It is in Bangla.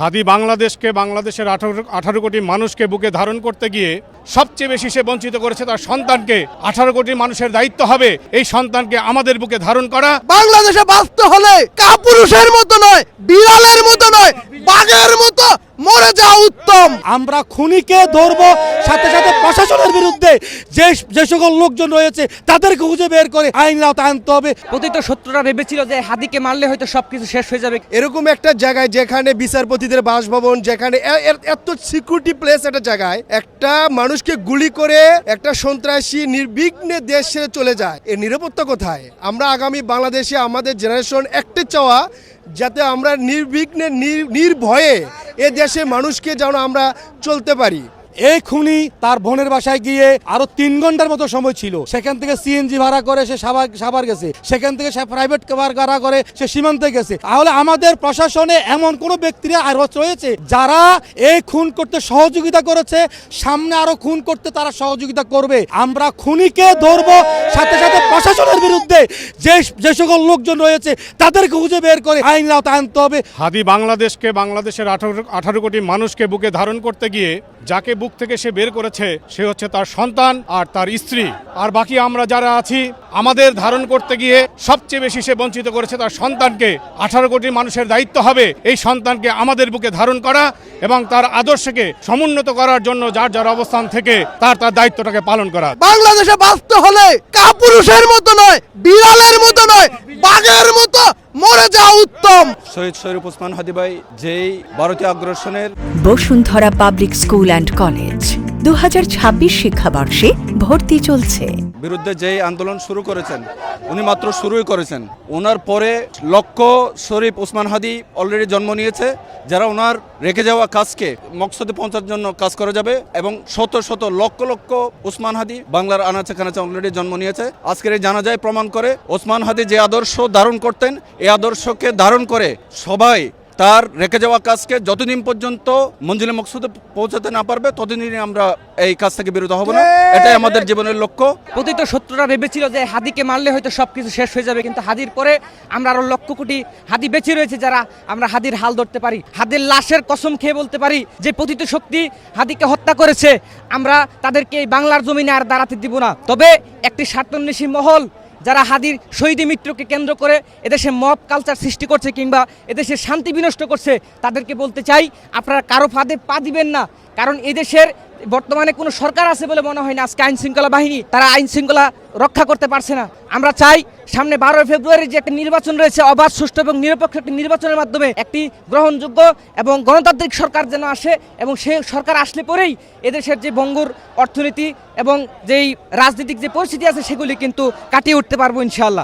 হাদি বাংলাদেশের 18 কোটি মানুষকে বুকে ধারণ করতে গিয়ে সবচেয়ে বেশি সে বঞ্চিত করেছে তার সন্তানকে। 18 কোটি মানুষের দায়িত্ব হবে এই সন্তানকে আমাদের বুকে ধারণ করা। বাংলাদেশে বাঁচতে হলে কাপুরুষের মতো নয়, বিড়ালের মতো নয়, বাঘের মতো মরে যাওয়া উত্তম। আমরা খুনিকে ধরবো, সাথে সাথে প্রশাসনের বিরুদ্ধে যে সকল লোকজন রয়েছে তাদেরকে খুঁজে বের করে আইনের আওতায় আনতে হবে। প্রতিটা শত্রুরা ভেবেছিল যে হাদিকে মারলে হয়তো সবকিছু শেষ হয়ে যাবে। এরকম একটা জায়গায় যেখানে বিচারপতিদের বাসভবন, যেখানে এত সিকিউরিটি প্লেস, একটা জায়গায় একটা মানুষকে গুলি করে একটা সন্ত্রাসী নির্বিঘ্নে দেশ ছেড়ে চলে যায়, এর নিরাপত্তা কোথায়? আমরা আগামী বাংলাদেশে আমাদের জেনারেশন একটা চাওয়া, যাতে আমরা নির্বিঘ্নে নির্ভয়ে এ দেশে মানুষকে যেন আমরা চলতে পারি। এই খুনি তার বোনের বাসায় গিয়ে আরো 3 ঘন্টার মতো সময় ছিল। সেখান থেকে সিএনজি ভাড়া করে সে সাভার গেছে, সেখান থেকে সে প্রাইভেট কার ভাড়া করে সে সীমান্তে গেছে। তাহলে আমাদের প্রশাসনে এমন কোন ব্যক্তিরা আর রয়েছে যারা এই খুন করতে সহযোগিতা করেছে, সামনে আরো খুন করতে তারা সহযোগিতা করবে। আমরা খুনিকে ধরবো, সাথে সাথে প্রশাসনের বিরুদ্ধে যে সকল লোকজন রয়েছে তাদেরকে খুঁজে বের করে আইনের আওতায় আনতে হবে। হাদি বাংলাদেশের 18 কোটি মানুষকে বুকে ধারণ করতে গিয়ে যাকে বুক থেকে সে বের করেছে সে হচ্ছে তার সন্তান আর তার স্ত্রী। আর বাকি আমরা যারা আছি, আমাদের ধারণ করতে গিয়ে সবচেয়ে বেশি সে বঞ্চিত করেছে তার সন্তানকে। 18 কোটি মানুষের দায়িত্ব হবে এই সন্তানকে আমাদের বুকে ধারণ করা এবং তার আদর্শকে সমুন্নত করার জন্য যার অবস্থান থেকে তার দায়িত্বটাকে পালন করা। বাংলাদেশে বাঁচতে হলে কাপুরুষের মতো নয়, বিড়ালের মতো নয়, বাঘের মতো মরে যাওয়া উত্তম। শহীদ শরীফ ওসমান হাদি ভাই যেই ভারতীয় আগ্রাসনের Bashundhara public school and college 2026 শিক্ষাবর্ষে ভর্তি চলছে। বিরুদ্ধে যেই আন্দোলন শুরু করেছেন, উনি মাত্র শুরুই করেছেন। ওনার পরে লক্ষ শরীফ ওসমান হাদি অলরেডি জন্ম নিয়েছে, যারা ওনার রেখে যাওয়া কাজকে মকসদে পৌঁছার জন্য কাজ করে যাবে। এবং শত শত লক্ষ লক্ষ ওসমান হাদি বাংলার আনাচে কানাচে অলরেডি জন্ম নিয়েছে। আজকের এই জানাজায় প্রমাণ করে ওসমান হাদি যে আদর্শ ধারণ করতেন, এই আদর্শকে ধারণ করে সবাই তার রেখে যাওয়া কাজকে যতদিন পর্যন্ত মঞ্জিলে মকসুদে পৌঁছাতে না পারবে ততদিনই আমরা এই কাজ থেকে বিরত হব না। এটাই আমাদের জীবনের লক্ষ্য। প্রতিটা শত্রুরা ভেবেছিল যে হাদিকে মারলে হয়তো সবকিছু শেষ হয়ে যাবে, কিন্তু হাদির পরে আমরা আরো লক্ষ কোটি হাদি বেঁচে রয়েছে, যারা আমরা হাদির হাল ধরতে পারি, হাদির লাশের কসম খেয়ে বলতে পারি যে প্রতিত শক্তি হাদিকে হত্যা করেছে, আমরা তাদেরকে এই বাংলার জমিনে আর দাঁড়াতে দিব না। তবে একটি স্বার্থান্বেষী মহল যারা হাদির শহীদী মৃত্যুকে কেন্দ্র করে এদেশে মব কালচার সৃষ্টি করছে কিংবা এদেশের শান্তি বিনষ্ট করছে, তাদেরকে বলতে চাই আপনারা কারো ফাঁদে পা দিবেন না। কারণ এদেশের বর্তমানে কোনো সরকার আছে বলে মনে হয় না। আজকে আইন শৃঙ্খলা বাহিনী তারা আইন শৃঙ্খলা রক্ষা করতে পারছে না। আমরা চাই সামনে 12 ফেব্রুয়ারি যে একটা নির্বাচন রয়েছে, অবাধ, সুষ্ঠু এবং নিরপেক্ষ একটি নির্বাচনের মাধ্যমে একটি গ্রহণযোগ্য এবং গণতান্ত্রিক সরকার যেন আসে, এবং সেই সরকার আসলে পরেই এদেশের যে ভঙ্গুর অর্থনীতি এবং যেই রাজনৈতিক যে পরিস্থিতি আছে সেগুলি কিন্তু কাটিয়ে উঠতে পারবো ইনশাআল্লাহ।